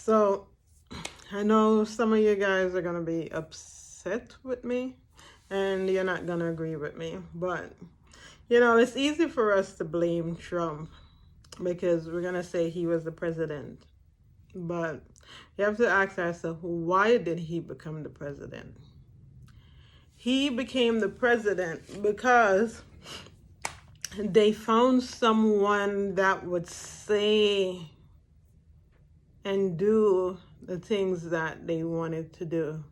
So I know some of you guys are going to be upset with me and you're not going to agree with me. But, it's easy for us to blame Trump because we're going to say he was the president. But you have to ask ourselves, why did he become the president? He became the president because they found someone that would say and do the things that they wanted to do.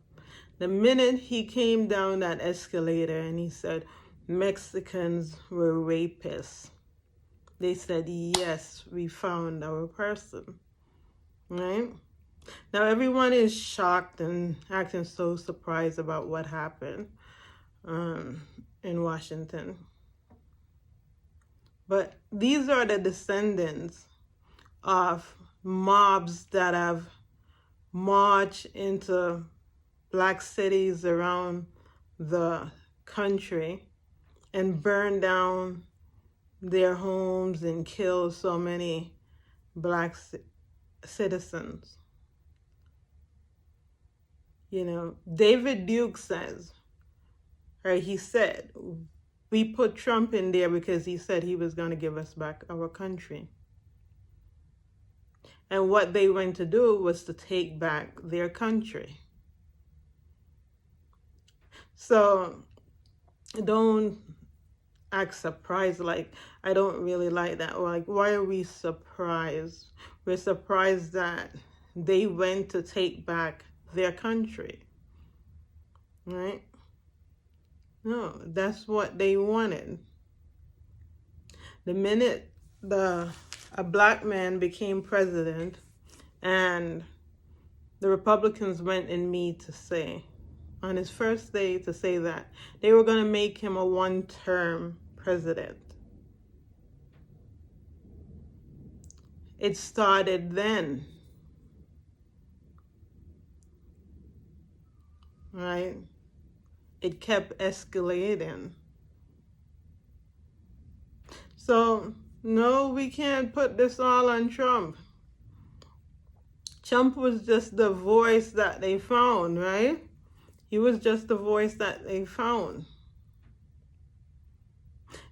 The minute he came down that escalator and he said Mexicans were rapists, they said, yes, we found our person, right? Now everyone is shocked and acting so surprised about what happened in Washington. But these are the descendants of mobs that have marched into black cities around the country and burned down their homes and killed so many black citizens. David Duke says, or he said, we put Trump in there because he said he was going to give us back our country. And what they went to do was to take back their country. So don't act surprised like, I don't really like that. Or like, why are we surprised? We're surprised that they went to take back their country, right? No, that's what they wanted. The minute a black man became president and the Republicans went and meet to say, on his first day, to say that they were going to make him a one-term president. It started then, right? It kept escalating. So, no, we can't put this all on Trump. Trump was just the voice that they found, right? He was just the voice that they found.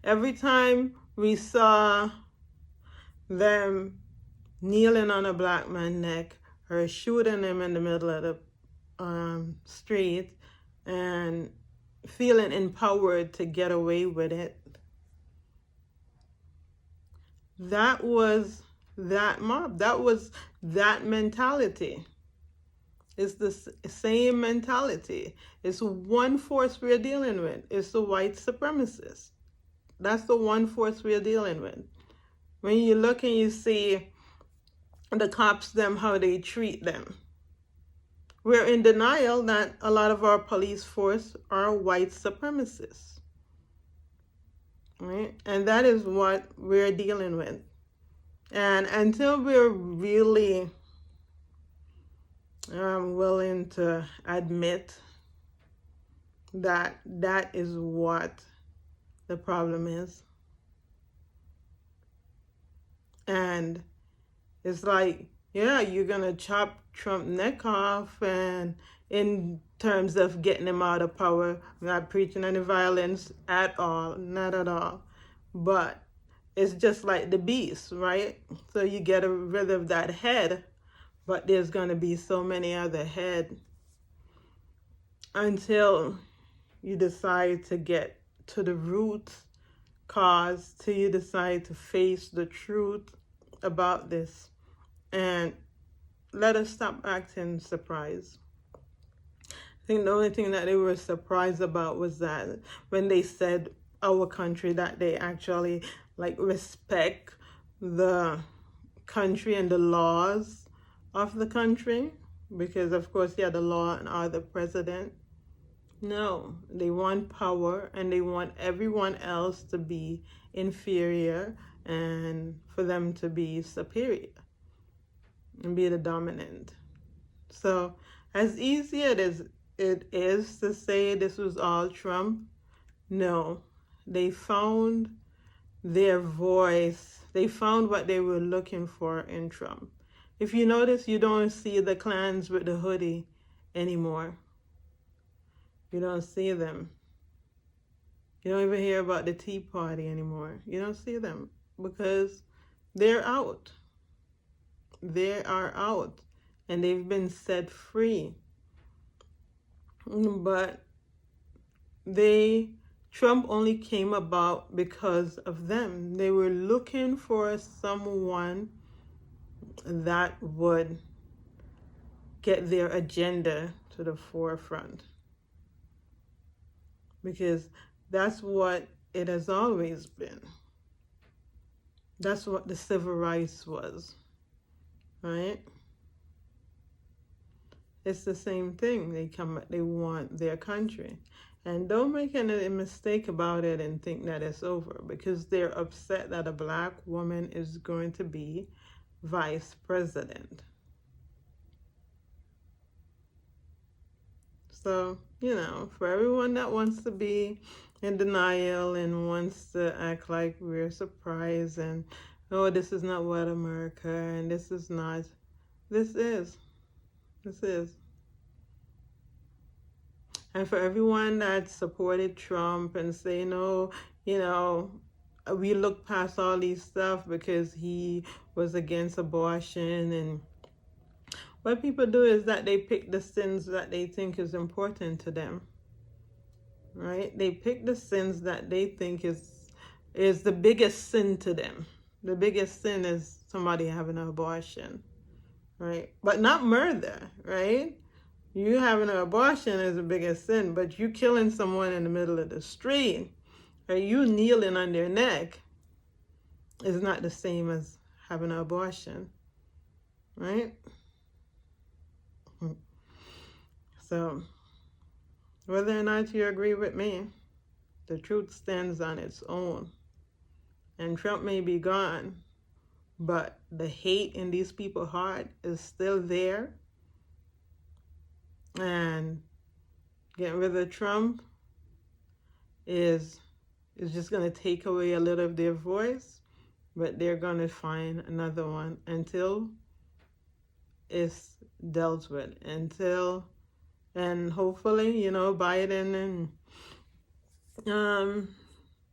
Every time we saw them kneeling on a black man's neck or shooting him in the middle of the street and feeling empowered to get away with it, that was that mob. That was that mentality. It's the same mentality. It's one force we're dealing with. It's the white supremacists. That's the one force we're dealing with. When you look and you see the cops, how they treat them, we're in denial that a lot of our police force are white supremacists, right? And that is what we're dealing with. And until we're really willing to admit that that is what the problem is, and it's like, yeah, you're gonna chop Trump neck off, and in terms of getting him out of power, I'm not preaching any violence at all, not at all, but it's just like the beast, right? So you get rid of that head, but there's gonna be so many other heads until you decide to get to the root cause, till you decide to face the truth about this. And let us stop acting surprised. I think the only thing that they were surprised about was that when they said our country, that they actually respect the country and the laws of the country, because of course, yeah, the law and are the president. No, they want power and they want everyone else to be inferior and for them to be superior and be the dominant. So as easy as it is to say this was all Trump, no, they found their voice. They found what they were looking for in Trump. If you notice, you don't see the clans with the hoodie anymore. You don't see them. You don't even hear about the Tea Party anymore. You don't see them because they're out. They are out and they've been set free. But Trump only came about because of them. They were looking for someone that would get their agenda to the forefront, because that's what it has always been. That's what the civil rights was, right? It's the same thing. They want their country. And don't make any mistake about it and think that it's over, because they're upset that a black woman is going to be vice president. So, for everyone that wants to be in denial and wants to act like we're surprised and, oh, this is not what America, and this is not, this is. This is. And for everyone that supported Trump and say, no, we look past all these stuff because he was against abortion. And what people do is that they pick the sins that they think is important to them, right? They pick the sins that they think is the biggest sin to them. The biggest sin is somebody having an abortion, right? But not murder, right? You having an abortion is the biggest sin, but you killing someone in the middle of the street or you kneeling on their neck is not the same as having an abortion, right? So whether or not you agree with me, the truth stands on its own. And Trump may be gone, but the hate in these people's heart is still there. And getting rid of Trump is just going to take away a little of their voice, but they're going to find another one until it's dealt with. And hopefully, Biden and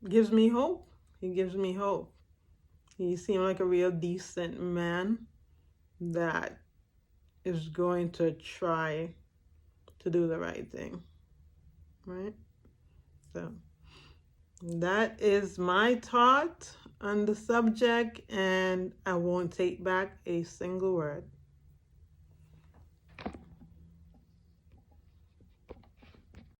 gives me hope. He gives me hope. He seemed like a real decent man that is going to try to do the right thing, right? So that is my thought on the subject, and I won't take back a single word.